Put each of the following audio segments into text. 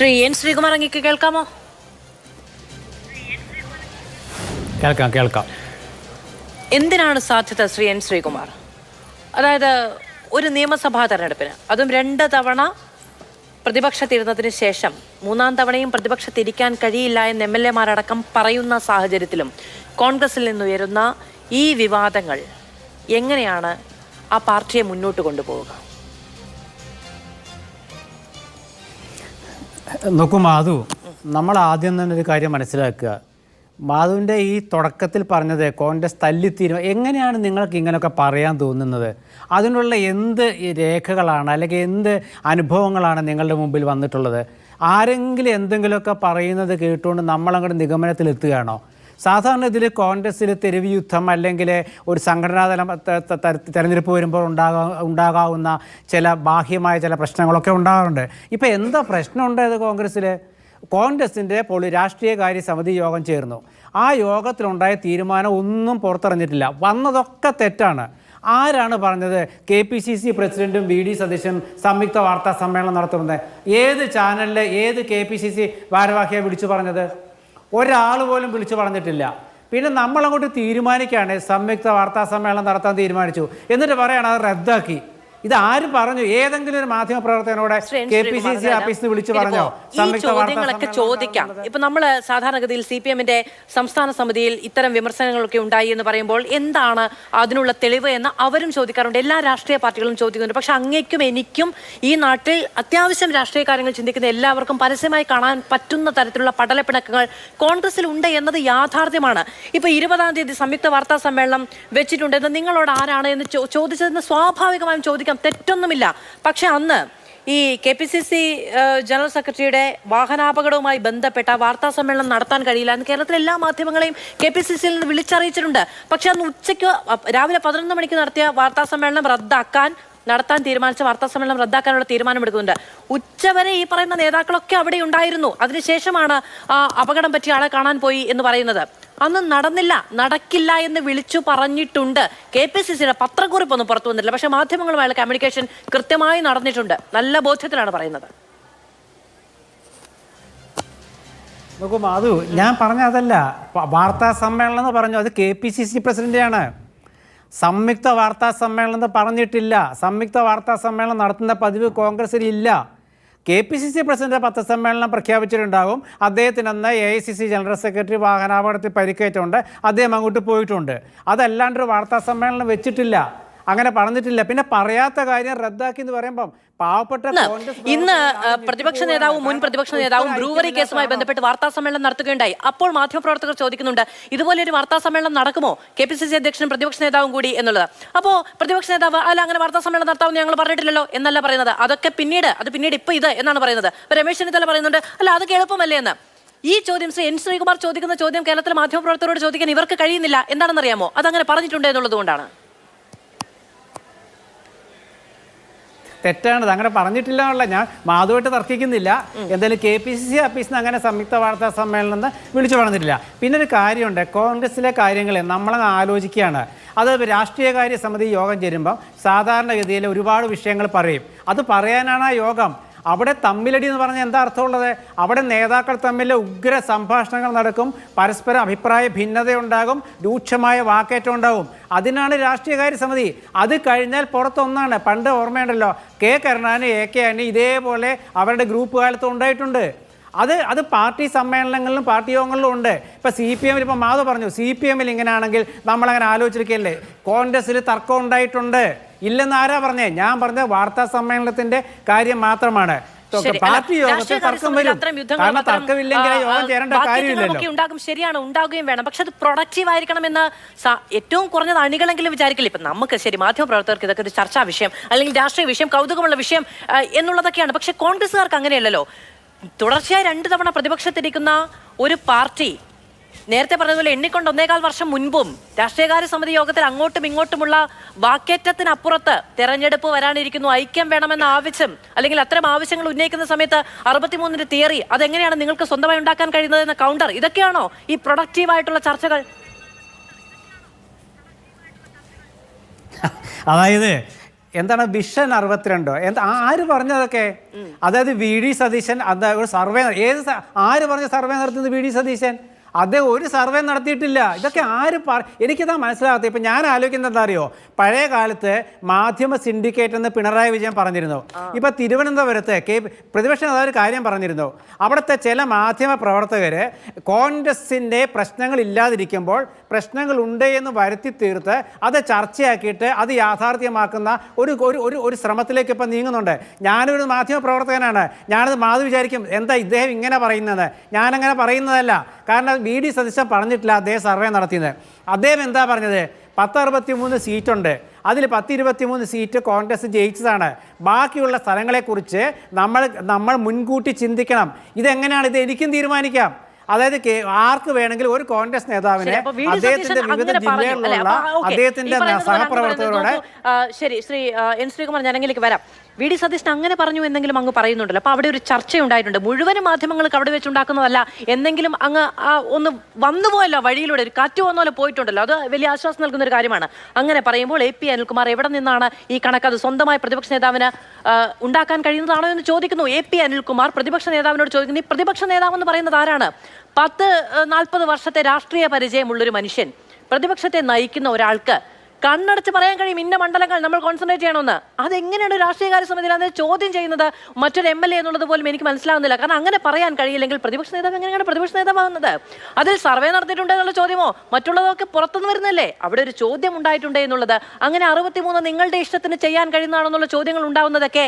Shri N Sreekumar അങ്ങേക്ക് കേൾക്കാമോ? കേൾക്കാം. എന്തിനാണ് സാധ്യത ശ്രീ എൻ ശ്രീകുമാർ? അതായത് ഒരു നിയമസഭാ തെരഞ്ഞെടുപ്പിന്, അതും 2 തവണ പ്രതിപക്ഷത്തിരുന്നതിന് ശേഷം 3-ാം തവണയും പ്രതിപക്ഷത്തിരിക്കാൻ കഴിയില്ല എന്ന് MLA മാരടക്കം പറയുന്ന സാഹചര്യത്തിലും കോൺഗ്രസിൽ നിന്നുയരുന്ന ഈ വിവാദങ്ങൾ എങ്ങനെയാണ് ആ പാർട്ടിയെ മുന്നോട്ട് കൊണ്ടുപോവുക? നോക്കൂ മാധു, നമ്മൾ ആദ്യം തന്നെ ഒരു കാര്യം മനസ്സിലാക്കുക. മാധുവിൻ്റെ ഈ തുടക്കത്തിൽ പറഞ്ഞത് കോൺഗ്രസ് തല്ലിത്തീരുമാനം, എങ്ങനെയാണ് നിങ്ങൾക്ക് ഇങ്ങനെയൊക്കെ പറയാൻ തോന്നുന്നത്? അതിനുള്ള എന്ത് രേഖകളാണ് അല്ലെങ്കിൽ എന്ത് അനുഭവങ്ങളാണ് നിങ്ങളുടെ മുമ്പിൽ വന്നിട്ടുള്ളത്? ആരെങ്കിലും എന്തെങ്കിലുമൊക്കെ പറയുന്നത് കേട്ടുകൊണ്ട് നമ്മളങ്ങോട്ട് നിഗമനത്തിലെത്തുകയാണോ? സാധാരണ ഇതിൽ കോൺഗ്രസ്സിൽ തെരുവ് യുദ്ധം അല്ലെങ്കിൽ ഒരു സംഘടനാതല തെരഞ്ഞെടുപ്പ് വരുമ്പോൾ ഉണ്ടാകാവുന്ന ചില ബാഹ്യമായ ചില പ്രശ്നങ്ങളൊക്കെ ഉണ്ടാകാറുണ്ട്. ഇപ്പോൾ എന്താ പ്രശ്നം ഉണ്ടായത് കോൺഗ്രസ്സിൽ? കോൺഗ്രസിൻ്റെ രാഷ്ട്രീയകാര്യ സമിതി യോഗം ചേർന്നു. ആ യോഗത്തിലുണ്ടായ തീരുമാനം ഒന്നും പുറത്തിറങ്ങിയിട്ടില്ല. വന്നതൊക്കെ തെറ്റാണ്. ആരാണ് പറഞ്ഞത് KPCC പ്രസിഡന്റും VD സതീശനും സംയുക്ത വാർത്താ സമ്മേളനം നടത്തുന്നത്? ഏത് ചാനലിൽ ഏത് KPCC ഭാരവാഹിയെ വിളിച്ചു പറഞ്ഞത്? ഒരാൾ പോലും വിളിച്ചു പറഞ്ഞിട്ടില്ല. പിന്നെ നമ്മളങ്ങോട്ട് തീരുമാനിക്കുകയാണ്, സംയുക്ത വാർത്താ സമ്മേളനം നടത്താൻ തീരുമാനിച്ചു, എന്നിട്ട് പറയാണ് അത് റദ്ദാക്കി. ഇത് ആര് പറഞ്ഞു? ഏതെങ്കിലും ഒരു മാധ്യമ പ്രവർത്തകനോട് KPCC ഓഫീസിൽ വിളിച്ചു പറഞ്ഞോ? ചോദ്യങ്ങളൊക്കെ ചോദിക്കാം. ഇപ്പൊ നമ്മള് സാധാരണഗതിയിൽ CPM-ന്റെ സംസ്ഥാന സമിതിയിൽ ഇത്തരം വിമർശനങ്ങളൊക്കെ ഉണ്ടായി എന്ന് പറയുമ്പോൾ എന്താണ് അതിനുള്ള തെളിവ് എന്ന് അവരും ചോദിക്കാറുണ്ട്. എല്ലാ രാഷ്ട്രീയ പാർട്ടികളും ചോദിക്കുന്നുണ്ട്. പക്ഷെ അങ്ങേക്കും എനിക്കും ഈ നാട്ടിൽ അത്യാവശ്യം രാഷ്ട്രീയ കാര്യങ്ങൾ ചിന്തിക്കുന്ന എല്ലാവർക്കും പരസ്യമായി കാണാൻ പറ്റുന്ന തരത്തിലുള്ള പടലപ്പിണക്കങ്ങൾ കോൺഗ്രസിൽ ഉണ്ട് എന്നത് യാഥാർത്ഥ്യമാണ്. ഇപ്പൊ 20-ാം തീയതി സംയുക്ത വാർത്താ സമ്മേളനം വെച്ചിട്ടുണ്ടെന്ന് നിങ്ങളോട് ആരാണ് എന്ന് ചോദിച്ചതെന്ന് സ്വാഭാവികമായും ചോദിക്കാം, തെറ്റൊന്നുമില്ല. പക്ഷെ അന്ന് ഈ KPCC ജനറൽ സെക്രട്ടറിയുടെ വാഹനാപകടവുമായി ബന്ധപ്പെട്ട വാർത്താ സമ്മേളനം നടത്താൻ കഴിയില്ല എന്ന് കേരളത്തിലെ എല്ലാ മാധ്യമങ്ങളെയും KPCC-യിൽ നിന്ന് വിളിച്ചറിയിച്ചിട്ടുണ്ട്. പക്ഷെ അന്ന് ഉച്ചയ്ക്ക് രാവിലെ 11 മണിക്ക് നടത്തിയ വാർത്താ സമ്മേളനം നടത്താൻ തീരുമാനിച്ച വാർത്താ സമ്മേളനം റദ്ദാക്കാനുള്ള തീരുമാനമെടുക്കുന്നുണ്ട്. ഉച്ചവരെ ഈ പറയുന്ന നേതാക്കളൊക്കെ അവിടെ ഉണ്ടായിരുന്നു. അതിനുശേഷമാണ് അപകടം പറ്റിയ ആളെ കാണാൻ പോയി എന്ന് പറയുന്നത്. അന്ന് നടക്കില്ല എന്ന് വിളിച്ചു പറഞ്ഞിട്ടുണ്ട്. KPCC-യുടെ പത്രക്കുറിപ്പൊന്നും പുറത്തു വന്നിട്ടില്ല. പക്ഷെ മാധ്യമങ്ങളുമായുള്ള കമ്മ്യൂണിക്കേഷൻ കൃത്യമായി നടന്നിട്ടുണ്ട്. നല്ല ബോധ്യത്തിലാണ് പറയുന്നത്. നോക്കൂ മാധു, ഞാൻ പറഞ്ഞ അതല്ല. വാർത്താ സമ്മേളനം എന്ന് പറഞ്ഞു, അത് KPCC പ്രസിഡന്റാണ്. സംയുക്ത വാർത്താ സമ്മേളനം എന്ന് പറഞ്ഞിട്ടില്ല. സംയുക്ത വാർത്താ സമ്മേളനം നടത്തുന്ന പതിവ് കോൺഗ്രസിൽ ഇല്ല. KPCC പ്രസിഡന്റ് പത്രസമ്മേളനം പ്രഖ്യാപിച്ചിട്ടുണ്ടാകും. അദ്ദേഹത്തിനന്ന് AICC ജനറൽ സെക്രട്ടറി വാഹനാപകടത്തിൽ പരിക്കേറ്റുണ്ട്, അദ്ദേഹം അങ്ങോട്ട് പോയിട്ടുണ്ട്. അതല്ലാണ്ടൊരു വാർത്താ സമ്മേളനം വെച്ചിട്ടില്ല, അങ്ങനെ പറഞ്ഞിട്ടില്ല. പിന്നെ പറയാത്ത കാര്യം റദ്ദാക്കി എന്ന് പറയുമ്പം പാവപ്പെട്ട ഇന്ന് പ്രതിപക്ഷ നേതാവും മുൻ പ്രതിപക്ഷ നേതാവും ബ്രൂവറി കേസുമായി ബന്ധപ്പെട്ട് വാർത്താ സമ്മേളനം നടത്തുകയുണ്ടായി. അപ്പോൾ മാധ്യമപ്രവർത്തകർ ചോദിക്കുന്നുണ്ട്, ഇതുപോലെ ഒരു വാർത്താ സമ്മേളനം നടക്കുമോ KPCC അധ്യക്ഷനും പ്രതിപക്ഷ നേതാവും കൂടി എന്നുള്ളത്. അപ്പോൾ പ്രതിപക്ഷ നേതാവ് അല്ല, അങ്ങനെ വാർത്താ സമ്മേളനം നടത്താമെന്ന് ഞങ്ങൾ പറഞ്ഞിട്ടില്ലല്ലോ എന്നല്ല പറയുന്നത്. അതൊക്കെ പിന്നീട് ഇപ്പൊ ഇത് എന്നാണ് പറയുന്നത്. ഇപ്പൊ രമേശ് ചെന്നിത്തല പറയുന്നുണ്ട്, അല്ല അതൊക്കെ എളുപ്പമല്ലേ എന്ന്. ഈ ചോദ്യം ശ്രീ എൻ ശ്രീകുമാർ ചോദിക്കുന്ന ചോദ്യം കേരളത്തിലെ മാധ്യമപ്രവർത്തകരോട് ചോദിക്കാൻ ഇവർക്ക് കഴിയുന്നില്ല. എന്താണെന്നറിയാമോ? അതങ്ങനെ പറഞ്ഞിട്ടുണ്ട് എന്നുള്ളത് കൊണ്ടാണ്. തെറ്റാണത്, അങ്ങനെ പറഞ്ഞിട്ടില്ല എന്നുള്ള ഞാൻ മാധുവായിട്ട് തർക്കിക്കുന്നില്ല. എന്തായാലും KPCC ഓഫീസിൽ നിന്ന് അങ്ങനെ സംയുക്ത വാർത്താ സമ്മേളനം വിളിച്ചു പറഞ്ഞിട്ടില്ല. പിന്നെ ഒരു കാര്യമുണ്ട്, കോൺഗ്രസിലെ കാര്യങ്ങൾ നമ്മളങ്ങ് ആലോചിക്കുകയാണ്. അത് രാഷ്ട്രീയകാര്യ സമിതി യോഗം ചേരുമ്പം സാധാരണഗതിയിൽ ഒരുപാട് വിഷയങ്ങൾ പറയും. അത് പറയാനാണ് ആ യോഗം. അവിടെ തമ്മിലടി എന്ന് പറഞ്ഞാൽ എന്താ അർത്ഥമുള്ളത്? അവിടെ നേതാക്കൾ തമ്മിൽ ഉഗ്ര സംഭാഷണങ്ങൾ നടക്കും, പരസ്പരം അഭിപ്രായ ഭിന്നതയുണ്ടാകും, രൂക്ഷമായ വാക്കേറ്റം ഉണ്ടാകും. അതിനാണ് രാഷ്ട്രീയകാര്യ സമിതി. അത് കഴിഞ്ഞാൽ പുറത്തൊന്നാണ്. പണ്ട് ഓർമ്മയുണ്ടല്ലോ, കരുണാകരൻ AK ആന്റണി ഇതേപോലെ അവരുടെ ഗ്രൂപ്പ് കാലത്ത് ഉണ്ടായിട്ടുണ്ട്. അത് പാർട്ടി സമ്മേളനങ്ങളിലും പാർട്ടി യോഗങ്ങളിലും ഉണ്ട്. ഇപ്പോൾ CPM-ൽ ഇപ്പോൾ മാധവ് പറഞ്ഞു, CPM-ൽ ഇങ്ങനെയാണെങ്കിൽ നമ്മളങ്ങനെ ആലോചിച്ചിരിക്കുകയല്ലേ. കോൺഗ്രസ്സിൽ തർക്കം ഉണ്ടായിട്ടുണ്ട്, ഇല്ലെന്ന് ആരാ പറഞ്ഞേ? ഞാൻ പറഞ്ഞ വാർത്താ സമ്മേളനത്തിന്റെ കാര്യം മാത്രമാണ്. പാർട്ടി യോഗത്തിൽ തർക്കം വരും, കാരണം തർക്കമില്ലെങ്കിൽ യോഗം ചേരേണ്ട കാര്യമില്ലല്ലോ. ഉണ്ടാകും, ശരിയാണ്, ഉണ്ടാകുകയും വേണം. പക്ഷെ അത് പ്രൊഡക്റ്റീവ് ആയിരിക്കണമെന്ന് ഏറ്റവും കുറഞ്ഞത് അണികളെങ്കിലും വിചാരിക്കില്ല. ഇപ്പൊ നമുക്ക് ശരി, മാധ്യമപ്രവർത്തകർക്ക് ഇതൊക്കെ ഒരു ചർച്ചാ വിഷയം അല്ലെങ്കിൽ രാഷ്ട്രീയ വിഷയം, കൗതുകമുള്ള വിഷയം എന്നുള്ളതൊക്കെയാണ്. പക്ഷെ കോൺഗ്രസ്സുകാർക്ക് അങ്ങനെയല്ലല്ലോ. തുടർച്ചയായി 2 തവണ പ്രതിപക്ഷത്തിരിക്കുന്ന ഒരു പാർട്ടി, നേരത്തെ പറഞ്ഞതുപോലെ എണ്ണിക്കൊണ്ട് 1.25 വർഷം മുൻപും രാഷ്ട്രീയകാര്യ സമിതി യോഗത്തിൽ അങ്ങോട്ടും ഇങ്ങോട്ടുമുള്ള വാക്കേറ്റത്തിനപ്പുറത്ത് തെരഞ്ഞെടുപ്പ് വരാനിരിക്കുന്നു, ഐക്യം വേണമെന്ന ആവശ്യം അല്ലെങ്കിൽ അത്തരം ആവശ്യങ്ങൾ ഉന്നയിക്കുന്ന സമയത്ത് 63-ന്റെ തിയറി അതെങ്ങനെയാണ് നിങ്ങൾക്ക് സ്വന്തമായി ഉണ്ടാക്കാൻ കഴിയുന്നത് എന്ന കൗണ്ടർ, ഇതൊക്കെയാണോ ഈ പ്രൊഡക്റ്റീവായിട്ടുള്ള ചർച്ചകൾ? അതായത് എന്താണ് വിഷൻ 62 എന്താ ആര് പറഞ്ഞതൊക്കെ? അതായത് വി ഡി സതീശൻ എന്താ ഒരു സർവേ ആര് പറഞ്ഞ സർവേ നടത്തുന്നത്? വി ഡി സതീശൻ അദ്ദേഹം ഒരു സർവേ നടത്തിയിട്ടില്ല. ഇതൊക്കെ ആര് എനിക്കിതാ മനസ്സിലാകാത്ത. ഇപ്പം ഞാൻ ആലോചിക്കുന്നത് എന്താ അറിയോ, പഴയ കാലത്ത് മാധ്യമ സിൻഡിക്കേറ്റ് എന്ന് പിണറായി വിജയൻ പറഞ്ഞിരുന്നു. ഇപ്പം തിരുവനന്തപുരത്ത് പ്രതിപക്ഷ നേതാവ് ഒരു കാര്യം പറഞ്ഞിരുന്നു. അവിടുത്തെ ചില മാധ്യമ പ്രവർത്തകർ കോൺഗ്രസിൻ്റെ പ്രശ്നങ്ങൾ ഇല്ലാതിരിക്കുമ്പോൾ പ്രശ്നങ്ങളുണ്ട് എന്ന് വരുത്തി തീർത്ത് അത് ചർച്ചയാക്കിയിട്ട് അത് യാഥാർത്ഥ്യമാക്കുന്ന ഒരു ശ്രമത്തിലേക്ക് ഇപ്പം നീങ്ങുന്നുണ്ട്. ഞാനൊരു മാധ്യമ പ്രവർത്തകനാണ്. ഞാനത് മാധു വിചാരിക്കും എന്താ ഇദ്ദേഹം ഇങ്ങനെ പറയുന്നത്. ഞാനങ്ങനെ പറയുന്നതല്ല. കാരണം വി ഡി സതീശൻ പറഞ്ഞിട്ടില്ല അദ്ദേഹം സർവേ നടത്തിയത്. അദ്ദേഹം എന്താ പറഞ്ഞത്? 1063 സീറ്റുണ്ട്, അതിൽ 1023 സീറ്റ് കോൺഗ്രസ് ജയിച്ചതാണ്. ബാക്കിയുള്ള സ്ഥലങ്ങളെക്കുറിച്ച് നമ്മൾ മുൻകൂട്ടി ചിന്തിക്കണം. ഇതെങ്ങനെയാണ്? ഇത് എനിക്കും തീരുമാനിക്കാം. അതായത് ആർക്ക് വേണമെങ്കിലും ഒരു കോൺഗ്രസ് നേതാവിനെ അദ്ദേഹത്തിന്റെ വിവിധ ജില്ലകളിലുള്ള അദ്ദേഹത്തിന്റെ സഹപ്രവർത്തകരോട്. ശരി, ശ്രീ എൻ ശ്രീകുമാർ, ഞാൻ അങ്ങനെയൊക്കെ വരാം. വി ഡി സതീശൻ അങ്ങനെ പറഞ്ഞു എന്നെങ്കിലും അങ്ങ് പറയുന്നുണ്ടല്ലോ. അപ്പോൾ അവിടെ ഒരു ചർച്ചയുണ്ടായിട്ടുണ്ട്. മുഴുവനും മാധ്യമങ്ങൾക്ക് അവിടെ വെച്ചുണ്ടാക്കുന്നതല്ല എന്നെങ്കിലും അങ്ങ് ഒന്ന് വന്നുപോയല്ലോ, വഴിയിലൂടെ ഒരു കാറ്റ് വന്ന പോലെ പോയിട്ടുണ്ടല്ലോ. അത് വലിയ ആശ്വാസം നൽകുന്ന ഒരു കാര്യമാണ്. അങ്ങനെ പറയുമ്പോൾ AP അനിൽകുമാർ എവിടെ നിന്നാണ് ഈ കണക്ക് അത് സ്വന്തമായി പ്രതിപക്ഷ നേതാവിന് ഉണ്ടാക്കാൻ കഴിയുന്നതാണോ എന്ന് ചോദിക്കുന്നു. AP അനിൽകുമാർ പ്രതിപക്ഷ നേതാവിനോട് ചോദിക്കുന്നു. ഈ പ്രതിപക്ഷ നേതാവ് എന്ന് പറയുന്നത് ആരാണ്? 40 വർഷത്തെ രാഷ്ട്രീയ പരിചയമുള്ളൊരു മനുഷ്യൻ, പ്രതിപക്ഷത്തെ നയിക്കുന്ന ഒരാൾക്ക് കണ്ണടച്ച് പറയാൻ കഴിയും ഇന്ന മണ്ഡലങ്ങൾ നമ്മൾ കോൺസെൻട്രേറ്റ് ചെയ്യണമെന്ന്. അതെങ്ങനെയാണ് രാഷ്ട്രീയകാര്യ സമിതിയിൽ അത് ചോദ്യം ചെയ്യുന്നത് മറ്റൊരു MLA എന്നുള്ളത് പോലും എനിക്ക് മനസ്സിലാകുന്നില്ല. കാരണം അങ്ങനെ പറയാൻ കഴിയില്ലെങ്കിൽ പ്രതിപക്ഷ നേതാവ് എങ്ങനെയാണ് പ്രതിപക്ഷ നേതാവാകുന്നത്? അതിൽ സർവേ നടത്തിയിട്ടുണ്ട് എന്നുള്ള ചോദ്യമോ മറ്റുള്ളതൊക്കെ പുറത്തുനിന്ന് വരുന്നല്ലേ? അവിടെ ഒരു ചോദ്യം ഉണ്ടായിട്ടുണ്ട് എന്നുള്ളത്. അങ്ങനെ 63 നിങ്ങളുടെ ഇഷ്ടത്തിന് ചെയ്യാൻ കഴിയുന്നതാണെന്നുള്ള ചോദ്യങ്ങൾ ഉണ്ടാവുന്നതൊക്കെ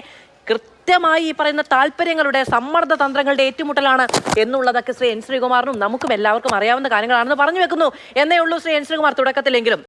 കൃത്യമായി ഈ പറയുന്ന താല്പര്യങ്ങളുടെ സമ്മർദ്ദ തന്ത്രങ്ങളുടെ ഏറ്റുമുട്ടലാണ് എന്നുള്ളതൊക്കെ ശ്രീ എൻ ശ്രീകുമാറിനും നമുക്കും എല്ലാവർക്കും അറിയാവുന്ന കാര്യങ്ങളാണെന്ന് പറഞ്ഞു വെക്കുന്നു എന്നേ ഉള്ളൂ ശ്രീ എൻ ശ്രീകുമാർ തുടക്കത്തിലെങ്കിലും.